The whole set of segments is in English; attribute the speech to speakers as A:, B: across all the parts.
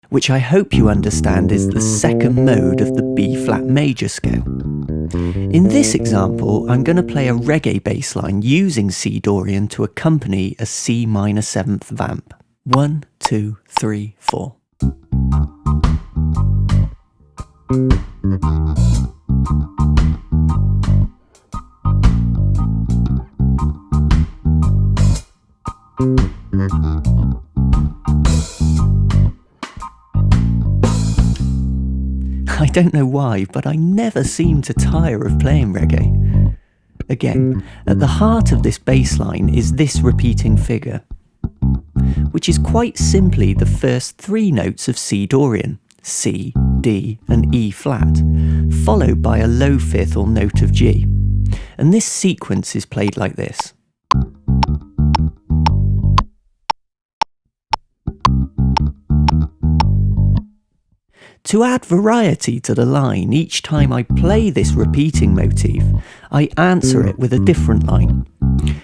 A: which I hope you understand is the second mode of the B-flat major scale. In this example, I'm going to play a reggae bass line using C Dorian to accompany a C minor 7th vamp. 1, 2, 3, 4. I don't know why, but I never seem to tire of playing reggae. Again, at the heart of this bass line is this repeating figure, which is quite simply the first 3 notes of C Dorian, C, D and E flat, followed by a low 5th or note of G. And this sequence is played like this. To add variety to the line, each time I play this repeating motif, I answer it with a different line.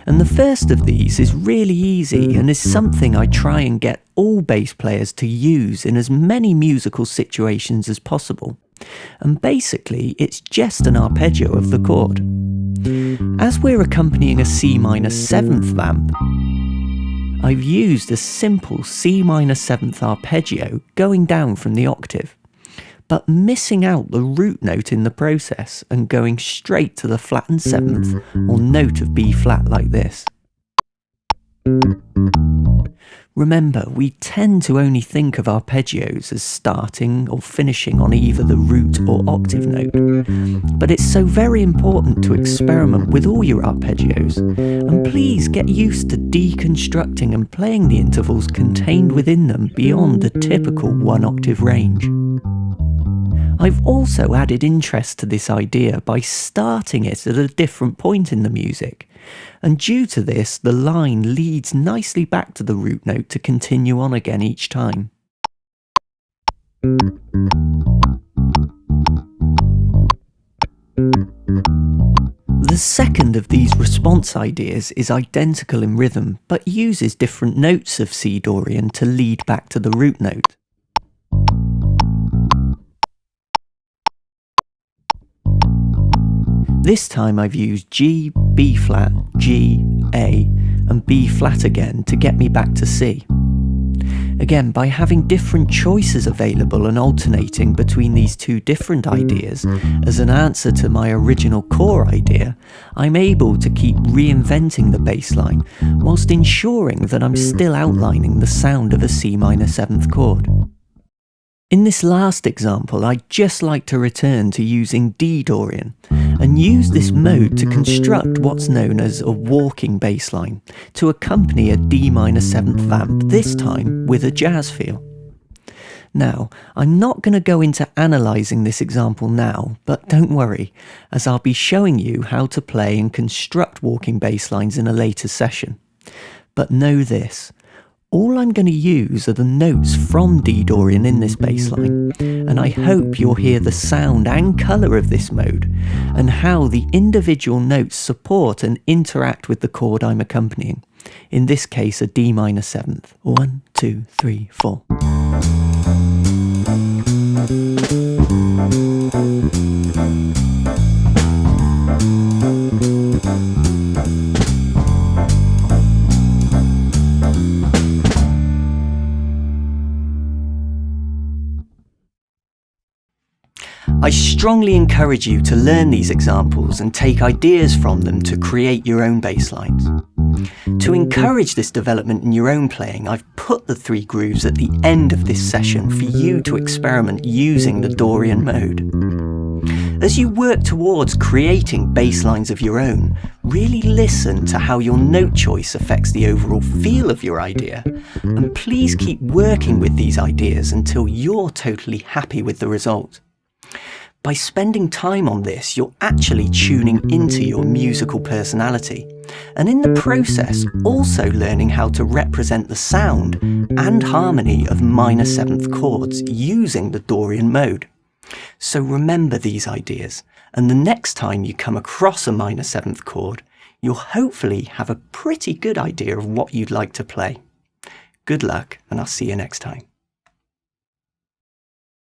A: And the first of these is really easy and is something I try and get all bass players to use in as many musical situations as possible. And basically, it's just an arpeggio of the chord. As we're accompanying a C minor 7th vamp, I've used a simple C minor 7th arpeggio going down from the octave, but missing out the root note in the process and going straight to the flattened 7th or note of B flat like this. Remember, we tend to only think of arpeggios as starting or finishing on either the root or octave note, but it's so very important to experiment with all your arpeggios, and please get used to deconstructing and playing the intervals contained within them beyond the typical 1 octave range. I've also added interest to this idea by starting it at a different point in the music, and due to this, the line leads nicely back to the root note to continue on again each time. The second of these response ideas is identical in rhythm, but uses different notes of C Dorian to lead back to the root note. This time I've used G, B flat, G, A, and B flat again to get me back to C. Again, by having different choices available and alternating between these 2 different ideas as an answer to my original core idea, I'm able to keep reinventing the bass line whilst ensuring that I'm still outlining the sound of a C minor 7th chord. In this last example, I'd just like to return to using D Dorian and use this mode to construct what's known as a walking bass line to accompany a D minor 7th vamp, this time with a jazz feel. Now, I'm not going to go into analysing this example now, but don't worry, as I'll be showing you how to play and construct walking bass lines in a later session. But know this. All I'm going to use are the notes from D Dorian in this bass line, and I hope you'll hear the sound and colour of this mode, and how the individual notes support and interact with the chord I'm accompanying, in this case a D minor 7th. 1, 2, 3, 4. I strongly encourage you to learn these examples and take ideas from them to create your own bass lines. To encourage this development in your own playing, I've put the 3 grooves at the end of this session for you to experiment using the Dorian mode. As you work towards creating bass lines of your own, really listen to how your note choice affects the overall feel of your idea, and please keep working with these ideas until you're totally happy with the result. By spending time on this, you're actually tuning into your musical personality, and in the process also learning how to represent the sound and harmony of minor 7th chords using the Dorian mode. So remember these ideas, and the next time you come across a minor 7th chord, you'll hopefully have a pretty good idea of what you'd like to play. Good luck, and I'll see you next time.